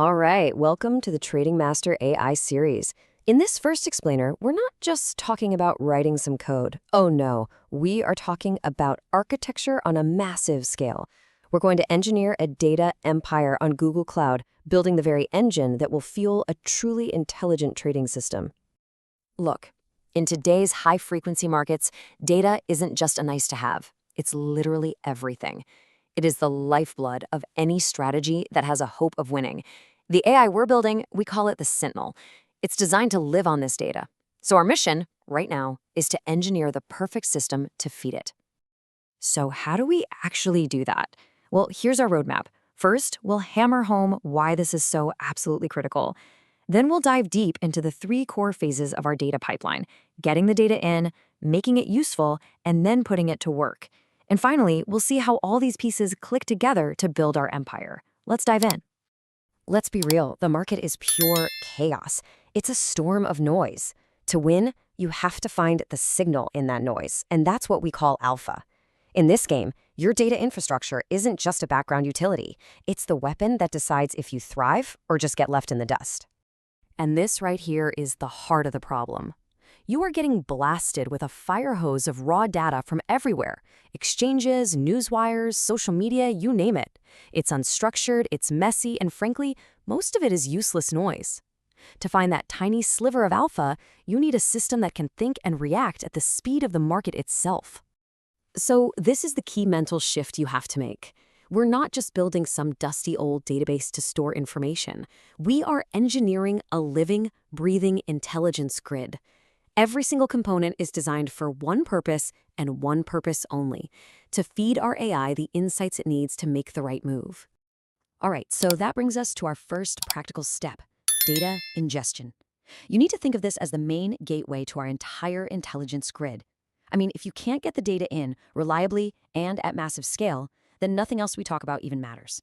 All right, welcome to the TradingMaster AI series. In this first explainer, we're not just talking about writing some code. Oh no, we are talking about architecture on a massive scale. We're going to engineer a data empire on Google Cloud, building the very engine that will fuel a truly intelligent trading system. Look, in today's high-frequency markets, data isn't just a nice-to-have. It's literally everything. It is the lifeblood of any strategy that has a hope of winning. The AI we're building, we call it the Sentinel. It's designed to live on this data. So our mission, right now, is to engineer the perfect system to feed it. So how do we actually do that? Well, here's our roadmap. First, we'll hammer home why this is so absolutely critical. Then we'll dive deep into the three core phases of our data pipeline, getting the data in, making it useful, and then putting it to work. And finally, we'll see how all these pieces click together to build our empire. Let's dive in. Let's be real, the market is pure chaos. It's a storm of noise. To win, you have to find the signal in that noise, and that's what we call alpha. In this game, your data infrastructure isn't just a background utility. It's the weapon that decides if you thrive or just get left in the dust. And this right here is the heart of the problem. You are getting blasted with a fire hose of raw data from everywhere. Exchanges, newswires, social media, you name it. It's unstructured, it's messy, and frankly, most of it is useless noise. To find that tiny sliver of alpha, you need a system that can think and react at the speed of the market itself. So this is the key mental shift you have to make. We're not just building some dusty old database to store information. We are engineering a living, breathing intelligence grid. Every single component is designed for one purpose and one purpose only, to feed our AI the insights it needs to make the right move. All right, so that brings us to our first practical step, data ingestion. You need to think of this as the main gateway to our entire intelligence grid. I mean, if you can't get the data in reliably and at massive scale, then nothing else we talk about even matters.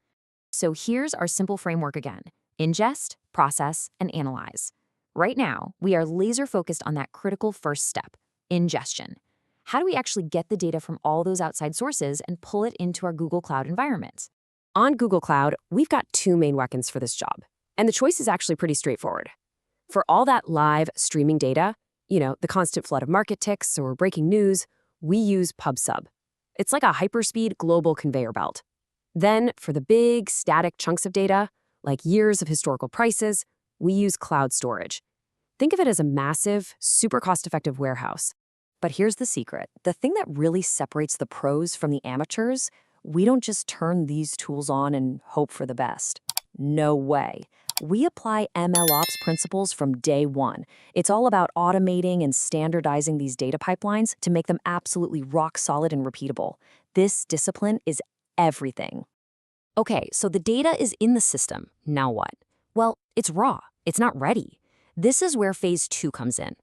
So here's our simple framework again: ingest, process, and analyze. Right now, we are laser-focused on that critical first step, ingestion. How do we actually get the data from all those outside sources and pull it into our Google Cloud environment? On Google Cloud, we've got two main weapons for this job, and the choice is actually pretty straightforward. For all that live streaming data, the constant flood of market ticks or breaking news, we use PubSub. It's like a hyperspeed global conveyor belt. Then, for the big, static chunks of data, like years of historical prices, we use cloud storage. Think of it as a massive, super cost-effective warehouse. But here's the secret. The thing that really separates the pros from the amateurs, we don't just turn these tools on and hope for the best. No way. We apply MLOps principles from day one. It's all about automating and standardizing these data pipelines to make them absolutely rock solid and repeatable. This discipline is everything. Okay, so the data is in the system. Now what? Well, it's raw. It's not ready. This is where phase 2 comes in.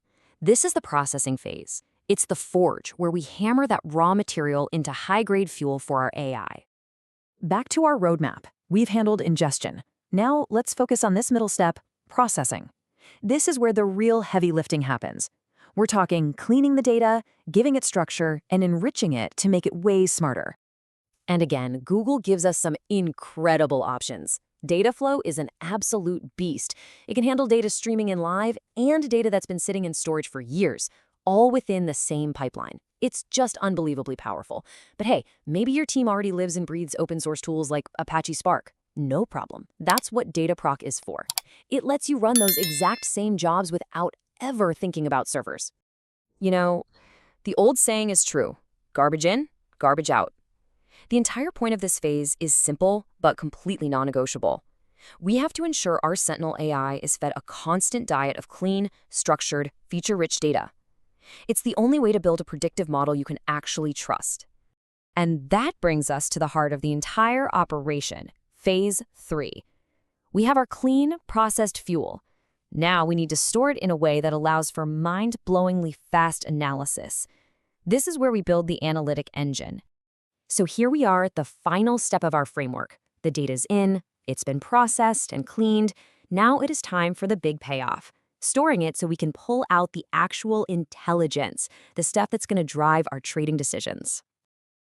This is the processing phase. It's the forge, where we hammer that raw material into high-grade fuel for our AI. Back to our roadmap. We've handled ingestion. Now let's focus on this middle step, processing. This is where the real heavy lifting happens. We're talking cleaning the data, giving it structure, and enriching it to make it way smarter. And again, Google gives us some incredible options. Dataflow is an absolute beast. It can handle data streaming in live and data that's been sitting in storage for years, all within the same pipeline. It's just unbelievably powerful. But hey, maybe your team already lives and breathes open source tools like Apache Spark. No problem. That's what Dataproc is for. It lets you run those exact same jobs without ever thinking about servers. The old saying is true: garbage in, garbage out. The entire point of this phase is simple, but completely non-negotiable. We have to ensure our Sentinel AI is fed a constant diet of clean, structured, feature-rich data. It's the only way to build a predictive model you can actually trust. And that brings us to the heart of the entire operation, phase 3. We have our clean, processed fuel. Now we need to store it in a way that allows for mind-blowingly fast analysis. This is where we build the analytic engine. So here we are at the final step of our framework. The data's in, it's been processed and cleaned. Now it is time for the big payoff, storing it so we can pull out the actual intelligence, the stuff that's going to drive our trading decisions.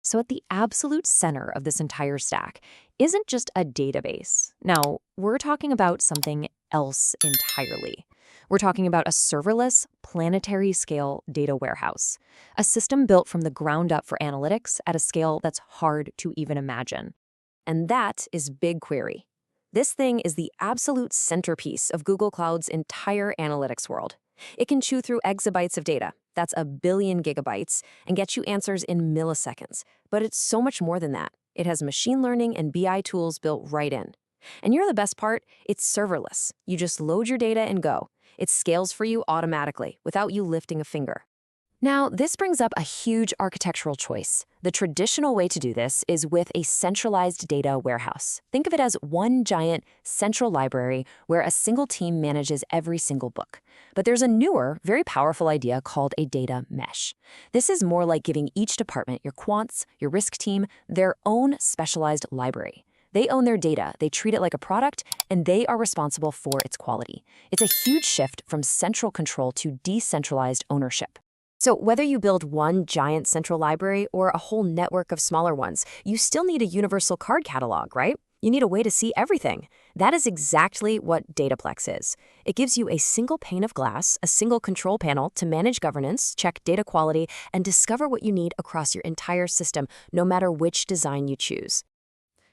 So at the absolute center of this entire stack isn't just a database. No, we're talking about something else entirely. We're talking about a serverless, planetary-scale data warehouse, a system built from the ground up for analytics at a scale that's hard to even imagine. And that is BigQuery. This thing is the absolute centerpiece of Google Cloud's entire analytics world. It can chew through exabytes of data, that's a billion gigabytes, and get you answers in milliseconds. But it's so much more than that. It has machine learning and BI tools built right in. And you're the best part, it's serverless. You just load your data and go. It scales for you automatically, without you lifting a finger. Now, this brings up a huge architectural choice. The traditional way to do this is with a centralized data warehouse. Think of it as one giant central library where a single team manages every single book. But there's a newer, very powerful idea called a data mesh. This is more like giving each department, your quants, your risk team, their own specialized library. They own their data, they treat it like a product, and they are responsible for its quality. It's a huge shift from central control to decentralized ownership. So whether you build one giant central library or a whole network of smaller ones, you still need a universal card catalog, right? You need a way to see everything. That is exactly what Dataplex is. It gives you a single pane of glass, a single control panel to manage governance, check data quality, and discover what you need across your entire system, no matter which design you choose.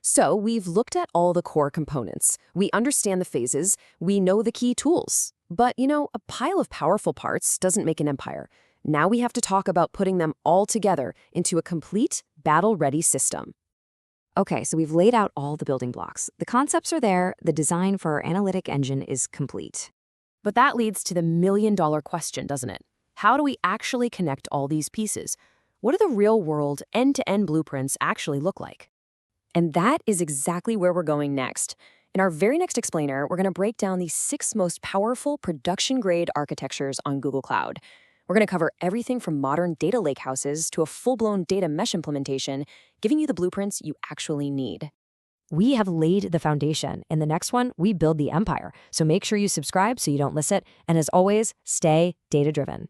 So we've looked at all the core components. We understand the phases. We know the key tools. But, a pile of powerful parts doesn't make an empire. Now we have to talk about putting them all together into a complete, battle-ready system. Okay, so we've laid out all the building blocks. The concepts are there, the design for our analytic engine is complete. But that leads to the million-dollar question, doesn't it? How do we actually connect all these pieces? What do the real-world, end-to-end blueprints actually look like? And that is exactly where we're going next. In our very next explainer, we're going to break down the 6 most powerful production-grade architectures on Google Cloud. We're going to cover everything from modern data lakehouses to a full-blown data mesh implementation, giving you the blueprints you actually need. We have laid the foundation. In the next one, we build the empire. So make sure you subscribe so you don't miss it. And as always, stay data-driven.